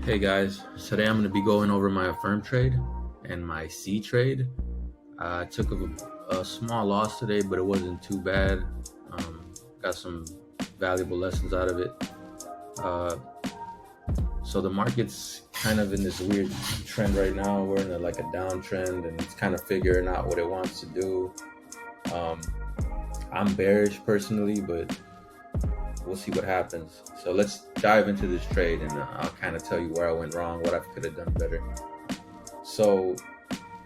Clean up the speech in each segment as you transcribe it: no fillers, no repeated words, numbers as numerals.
Hey guys, today I'm going to be going over my Affirm trade and my C trade. I took a small loss today, but it wasn't too bad. Got some valuable lessons out of it. Uh, so the market's kind of in this weird trend right now. We're in like a downtrend, and it's kind of figuring out what it wants to do. Um, I'm bearish personally, but we'll see what happens. So let's dive into this trade, and I'll kind of tell you where I went wrong, what I could have done better. So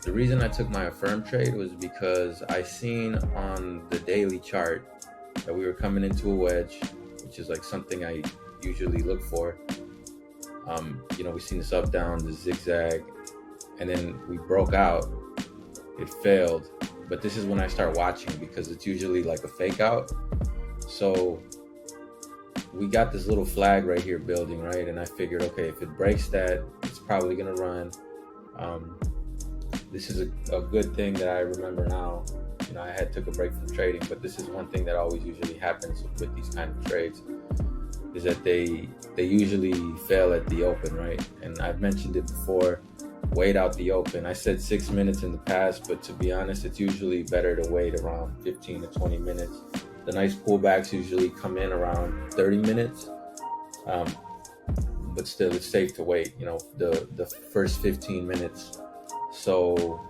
the reason I took my Affirm trade was because I seen on the daily chart that we were coming into a wedge, which is like something I usually look for. We seen this up, down, the zigzag, and then we broke out. It failed, but this is when I start watching because it's usually like a fake out. So we got this little flag right here building, right? And I figured, okay, if it breaks that, it's probably gonna run. This is a good thing that I remember now. I had took a break from trading, but this is one thing that always usually happens with these kind of trades, is that they usually fail at the open, right? And I've mentioned it before, wait out the open. I said 6 minutes in the past, but to be honest, it's usually better to wait around 15 to 20 minutes. The nice pullbacks usually come in around 30 minutes, but still it's safe to wait, the first 15 minutes. So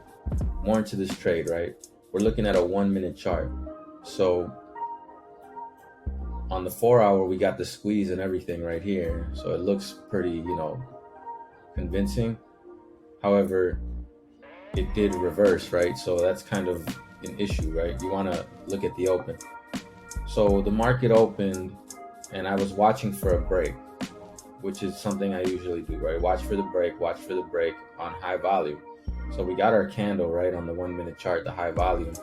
more into this trade, right? We're looking at a 1 minute chart. So on the 4 hour, we got the squeeze and everything right here. So it looks pretty, convincing. However, it did reverse, right? So that's kind of an issue, right? You want to look at the open. So the market opened, and I was watching for a break, which is something I usually do, right? Watch for the break on high volume. So we got our candle right on the 1 minute chart, the high volume.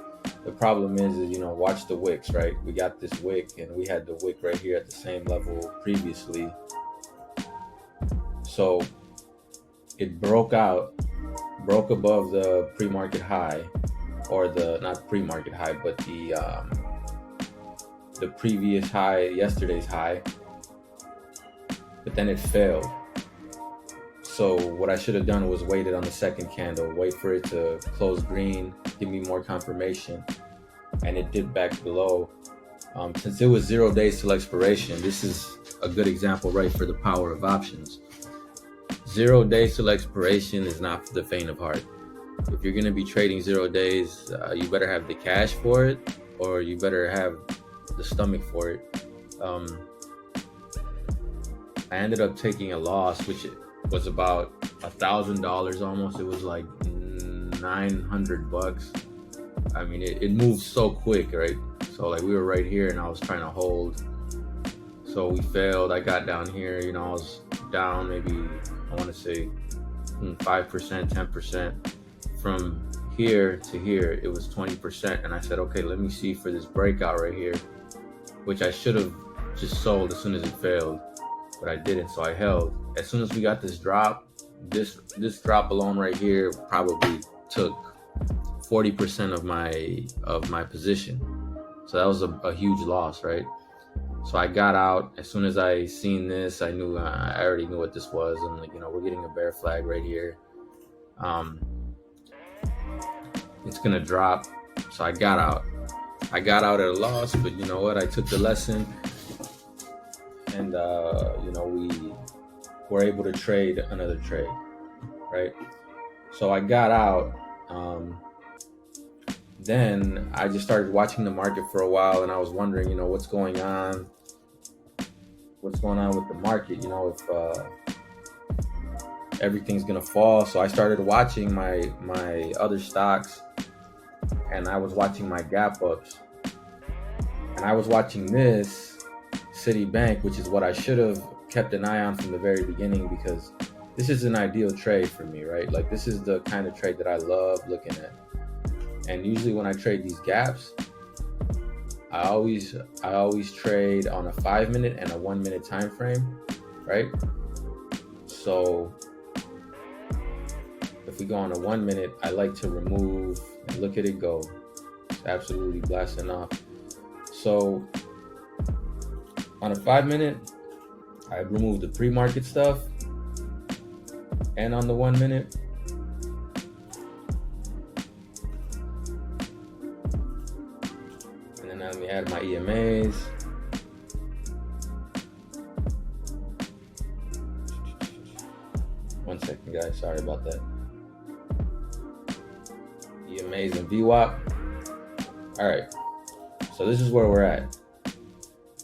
The problem is watch the wicks, right? We got this wick, and we had the wick right here at the same level previously. So it broke above the pre-market high, or not pre-market high, but the previous high, yesterday's high, but then it failed. So what I should have done was waited on the second candle, wait for it to close green, give me more confirmation, and it dipped back below. Since it was 0 days till expiration, this is a good example, right, for the power of options. 0 days till expiration is not for the faint of heart. If you're going to be trading 0 days, you better have the cash for it, or you better have the stomach for it. I ended up taking a loss, which was about $1,000 almost. It was like $900. I mean, it moved so quick, right? So like we were right here, and I was trying to hold. So we failed. I got down here. I was down maybe, I want to say 5%, 10%. From here to here, it was 20%. And I said, okay, let me see for this breakout right here, which I should have just sold as soon as it failed, but I didn't. So I held. As soon as we got this drop, this drop alone right here probably took 40% of my position. So that was a huge loss, right? So I got out. As soon as I seen this, I already knew what this was. I'm like, we're getting a bear flag right here. It's gonna drop. So I got out. I got out at a loss, but you know what? I took the lesson, and we were able to trade another trade, right? So I got out. Then I just started watching the market for a while, and I was wondering, what's going on? What's going on with the market? If everything's gonna fall. So I started watching my other stocks, and I was watching my gap ups, and I was watching this Citi Bank, which is what I should have kept an eye on from the very beginning, because this is an ideal trade for me, right? Like, this is the kind of trade that I love looking at. And usually when I trade these gaps, I always trade on a 5 minute and a 1 minute time frame, right? So if we go on a 1 minute, I like to remove and look at it go. It's absolutely blasting off. So on a 5 minute, I removed the pre-market stuff, and on the 1 minute. And then let me add my EMAs. One second, guys. Sorry about that. EMAs and VWAP. All right. So this is where we're at.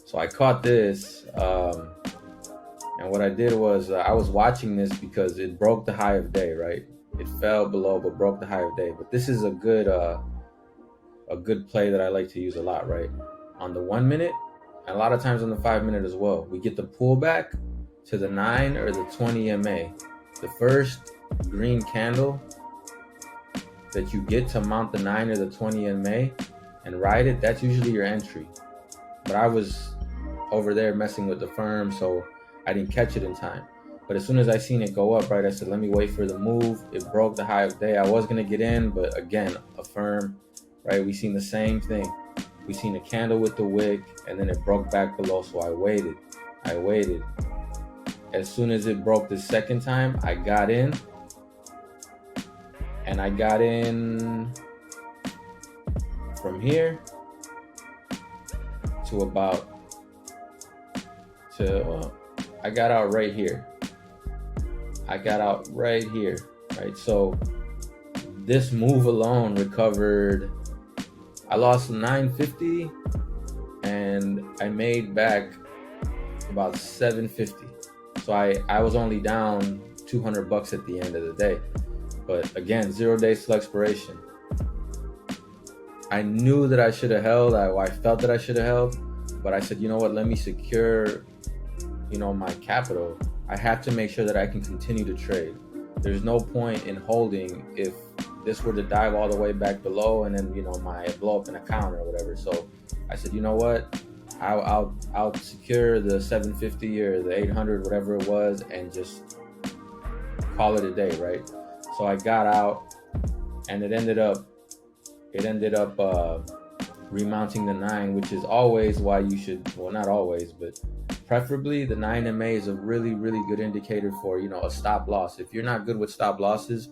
So I caught this. And what I did was I was watching this because it broke the high of day, right? It fell below but broke the high of day. But this is a good play that I like to use a lot, right? On the 1 minute, and a lot of times on the 5 minute as well. We get the pullback to the 9 or the 20 MA. The first green candle that you get to mount the 9 or the 20 MA and ride it, that's usually your entry. But I was over there messing with the firm, so I didn't catch it in time. But as soon as I seen it go up, right, I said, let me wait for the move. It broke the high of day. I was going to get in, but again, Affirm, right? We seen the same thing. We seen a candle with the wick, and then it broke back below, so I waited. As soon as it broke the second time, I got in. And I got in from here to I got out right here. Right? So this move alone recovered, I lost 950 and I made back about 750. So I was only down $200 at the end of the day. But again, 0 days till expiration. I knew that I should have held. I felt that I should have held, but I said, you know what? Let me secure, my capital. I have to make sure that I can continue to trade. There's no point in holding if this were to dive all the way back below and then my blow up an account or whatever. So I said, you know what? I'll secure the 750 or the 800, whatever it was, and just call it a day, right? So I got out, and it ended up remounting the 9, which is always why you should, well, not always, but preferably the 9 MA is a really, really good indicator for, a stop loss. If you're not good with stop losses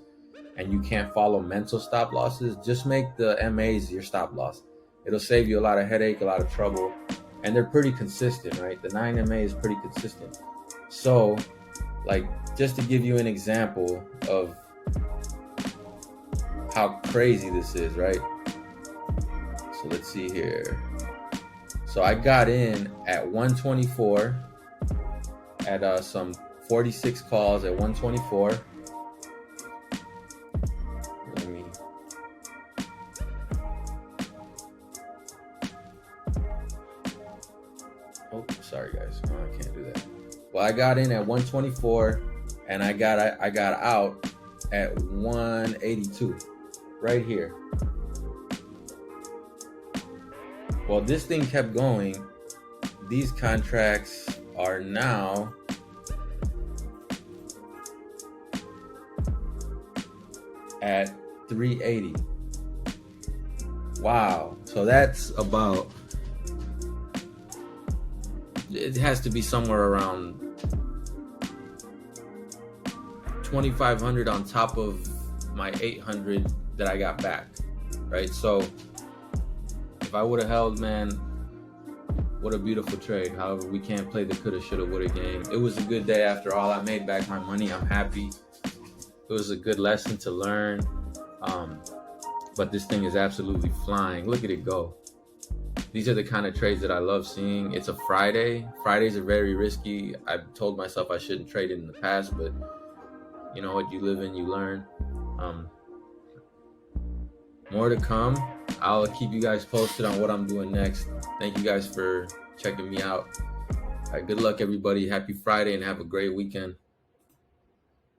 and you can't follow mental stop losses, just make the MAs your stop loss. It'll save you a lot of headache, a lot of trouble, and they're pretty consistent, right? The 9 MA is pretty consistent. So, just to give you an example of how crazy this is, right? So let's see here. So I got in at 124 at some 46 calls at 124. Sorry guys, no, I can't do that. Well, I got in at 124 and I got out at 182 right here. Well, this thing kept going. These contracts are now at 380. Wow. So that's about, it has to be somewhere around 2,500 on top of my 800 that I got back, right? So if I would have held, man, what a beautiful trade. However, we can't play the coulda, shoulda, woulda game. It was a good day after all. I made back my money. I'm happy. It was a good lesson to learn. But this thing is absolutely flying. Look at it go. These are the kind of trades that I love seeing. It's a Friday. Fridays are very risky. I've told myself I shouldn't trade it in the past, but you know what? You live and you learn. More to come. I'll keep you guys posted on what I'm doing next. Thank you guys for checking me out. All right, good luck, everybody. Happy Friday and have a great weekend.